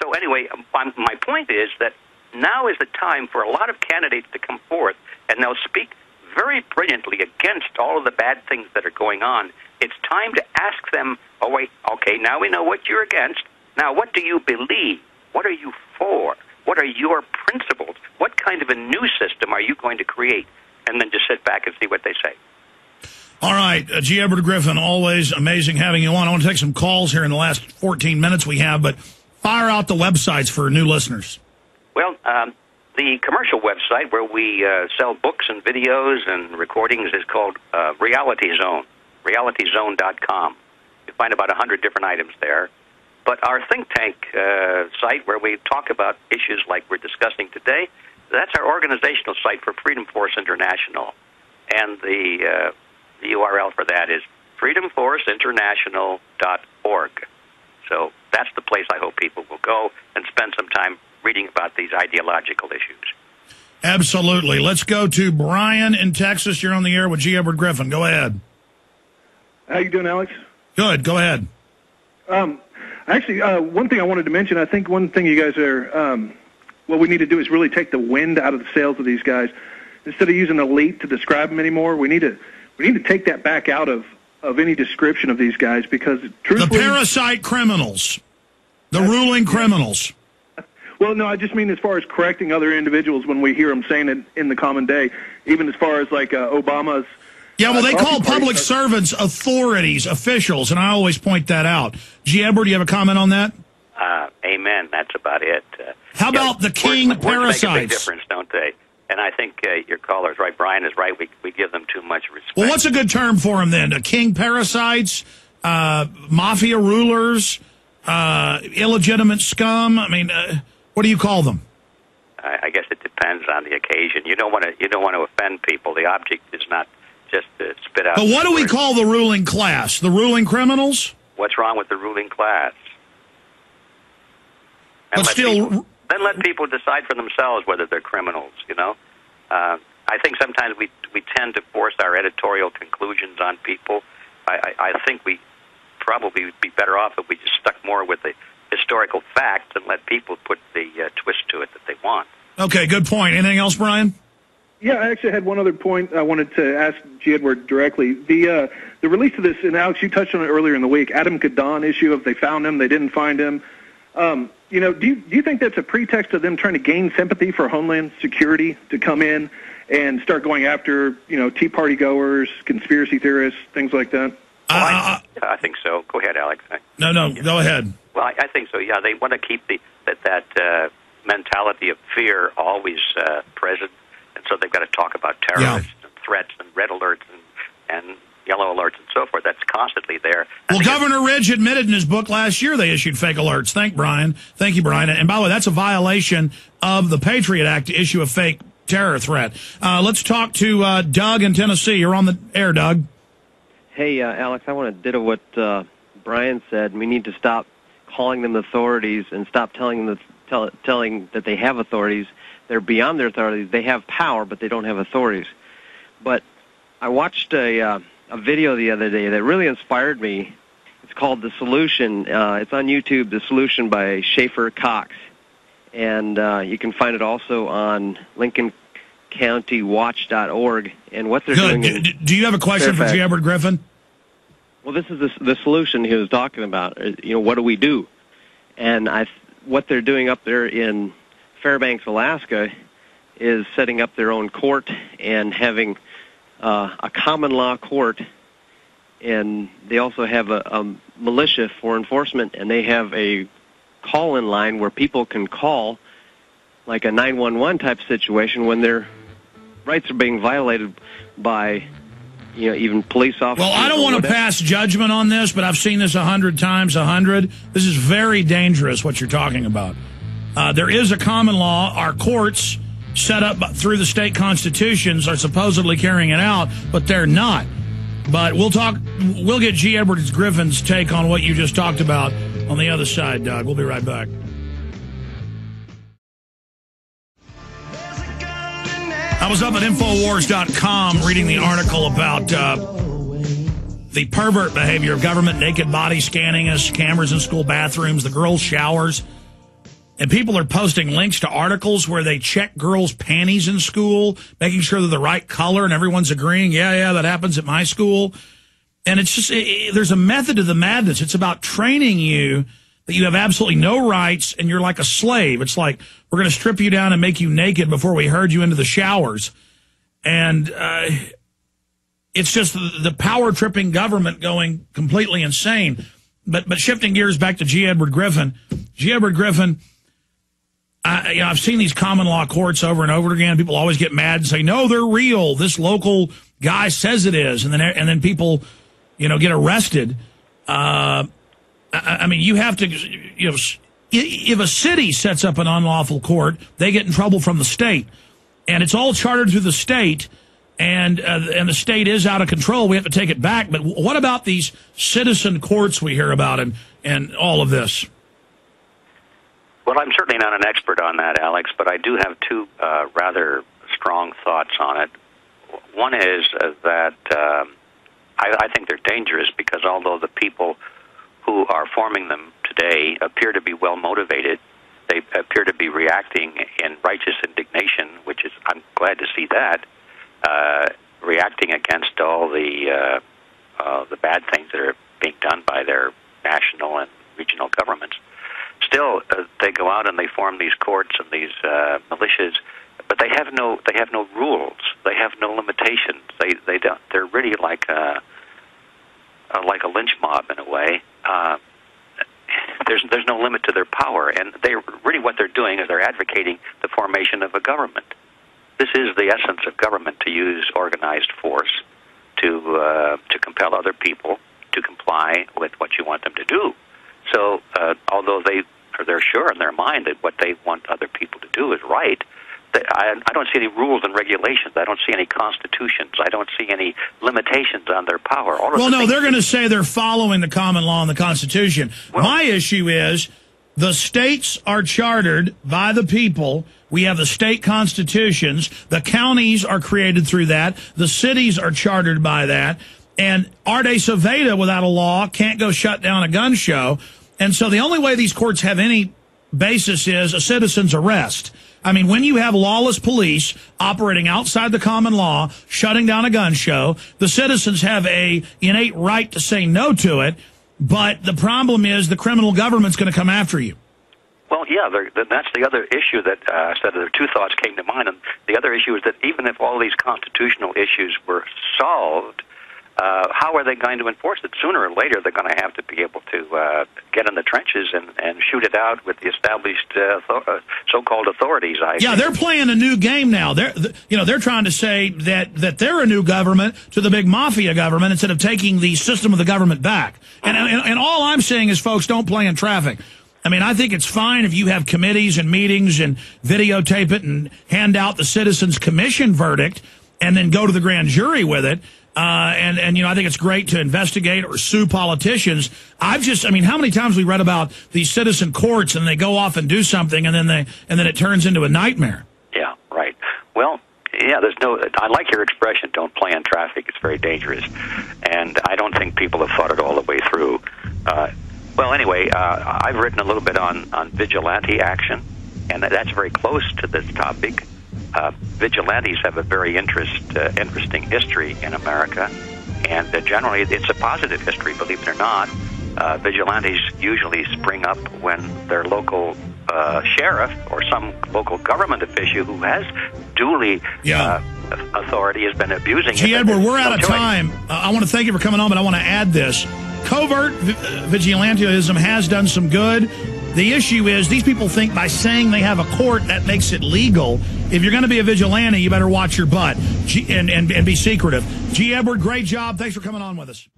So anyway, my point is that now is the time for a lot of candidates to come forth, and they'll speak very brilliantly against all of the bad things that are going on. It's time to ask them, oh, wait, okay, now we know what you're against. Now, what do you believe? What are you for? What are your principles? What kind of a new system are you going to create? And then just sit back and see what they say. All right, G. Edward Griffin, always amazing having you on. I want to take some calls here in the last 14 minutes we have, but fire out the websites for new listeners. Well, the commercial website where we sell books and videos and recordings is called Reality Zone, realityzone.com. You find about 100 different items there. But our think tank site where we talk about issues like we're discussing today, that's our organizational site for Freedom Force International. And the URL for that is freedomforceinternational.org. So that's the place I hope people will go and spend some time reading about these ideological issues. Absolutely. Let's go to Brian in Texas. You're on the air with G. Edward Griffin. Go ahead. How you doing, Alex? Good. Go ahead. Actually, one thing I wanted to mention, I think one thing you guys are, what we need to do is really take the wind out of the sails of these guys. Instead of using elite to describe them anymore, we need to take that back out of any description of these guys, because truthfully, the parasite criminals, the ruling criminals. Well, no, I just mean as far as correcting other individuals when we hear them saying it in the common day, even as far as like Obama's. Yeah, well, they call public servants authorities, officials, and I always point that out. G. Edward, do you have a comment on that? Amen. That's about it. How about the king parasites? Words make a big difference, don't they? And I think your caller's right. Brian is right. We give them too much respect. Well, what's a good term for them then? King parasites, mafia rulers, illegitimate scum. I mean, what do you call them? I guess it depends on the occasion. You don't want to offend people. The object is not just to spit out. But what do we call the ruling class? The ruling criminals? What's wrong with the ruling class? But still. Then let people decide for themselves whether they're criminals, you know. I think sometimes we tend to force our editorial conclusions on people. I think we probably would be better off if we just stuck more with the historical facts and let people put the twist to it that they want. Okay, good point. Anything else, Brian? Yeah, I actually had one other point I wanted to ask G. Edward directly. The release of this, and Alex, you touched on it earlier in the week, Adam Gadon issue of they found him, they didn't find him. You know, do you think that's a pretext of them trying to gain sympathy for Homeland Security to come in and start going after, you know, Tea Party goers, conspiracy theorists, things like that? I think so. Go ahead, Alex. No, go ahead. Well, I think so, yeah. They want to keep that mentality of fear always present, and so they've got to talk about terrorists and threats and red alerts and yellow alerts and so forth. That's constantly there. Well, Governor Ridge admitted in his book last year they issued fake alerts. Thank you, Brian. And by the way, that's a violation of the Patriot Act to issue a fake terror threat. Let's talk to Doug in Tennessee. You're on the air, Doug. Hey, Alex, I want to ditto what Brian said. We need to stop calling them authorities and stop telling them telling that they have authorities. They're beyond their authorities. They have power, but they don't have authorities. But I watched a video the other day that really inspired me. It's called The Solution. It's on YouTube, The Solution by Schaefer Cox. And you can find it also on LincolnCountyWatch.org. And what they're doing do you have a question for G. Edward Griffin? Well, this is the solution he was talking about. You know, what do we do? And what they're doing up there in Fairbanks, Alaska, is setting up their own court and having a common law court, and they also have a militia for enforcement, and they have a call-in line where people can call, like a 911 type situation, when their rights are being violated by, you know, even police officers. Well, I don't want to pass judgment on this, but I've seen this 100 times 100. This is very dangerous, what you're talking about. There is a common law. Our courts, set up through the state constitutions, are supposedly carrying it out, but they're not. But we'll get G. Edward Griffin's take on what you just talked about on the other side, Doug. We'll be right back. I was up at Infowars.com reading the article about the pervert behavior of government, naked body scanning us, cameras in school bathrooms, the girls' showers. And people are posting links to articles where they check girls' panties in school, making sure they're the right color, and everyone's agreeing, yeah, that happens at my school. And it's just, there's a method to the madness. It's about training you that you have absolutely no rights and you're like a slave. It's like, we're going to strip you down and make you naked before we herd you into the showers. And it's just the power-tripping government going completely insane. But shifting gears back to G. Edward Griffin. G. Edward Griffin, I've seen these common law courts over and over again. People always get mad and say, no, they're real. This local guy says it is. And then people, get arrested. I mean, you have to, if a city sets up an unlawful court, they get in trouble from the state. And it's all chartered through the state, and the state is out of control. We have to take it back. But what about these citizen courts we hear about and all of this? Well, I'm certainly not an expert on that, Alex, but I do have two rather strong thoughts on it. One is that I think they're dangerous because although the people who are forming them today appear to be well motivated, they appear to be reacting in righteous indignation, which is, I'm glad to see that, reacting against all the bad things that are being done by their national and regional governments. Still, they go out and they form these courts and these militias, but they have no rules. They have no limitations. They don't. They're really like a lynch mob in a way. There's no limit to their power, and what they're doing is they're advocating the formation of a government. This is the essence of government: to use organized force to compel other people to comply with what you want them to do. So, although they're sure in their mind that what they want other people to do is right, I don't see any rules and regulations. I don't see any constitutions. I don't see any limitations on their power. They're going to say they're following the common law and the Constitution. Well, my issue is the states are chartered by the people. We have the state constitutions. The counties are created through that. The cities are chartered by that. And Arte Saveda, without a law, can't go shut down a gun show. And so the only way these courts have any basis is a citizen's arrest. I mean, when you have lawless police operating outside the common law, shutting down a gun show, the citizens have a innate right to say no to it. But the problem is the criminal government's going to come after you. Well, yeah, that's the other issue that I said there. Two thoughts came to mind. And the other issue is that even if all these constitutional issues were solved, how are they going to enforce it? Sooner or later, they're going to have to be able to get in the trenches and shoot it out with the established so-called authorities. They're playing a new game now. They're trying to say that they're a new government to the big mafia government instead of taking the system of the government back. And all I'm saying is, folks, don't play in traffic. I mean, I think it's fine if you have committees and meetings and videotape it and hand out the Citizens Commission verdict and then go to the grand jury with it. I think it's great to investigate or sue politicians. How many times we read about these citizen courts and they go off and do something and then it turns into a nightmare. Yeah, right. Well, yeah, I like your expression, don't play in traffic. It's very dangerous. And I don't think people have thought it all the way through. I've written a little bit on vigilante action, and that's very close to this topic. Vigilantes have a very interesting history in America, and generally it's a positive history, believe it or not. Vigilantes usually spring up when their local sheriff or some local government official who has duly authority has been abusing it. Edward, we're out of time. I want to thank you for coming on, but I want to add this. Covert vigilantism has done some good. The issue is these people think by saying they have a court, that makes it legal. If you're going to be a vigilante, you better watch your butt and be secretive. G. Edward, great job. Thanks for coming on with us.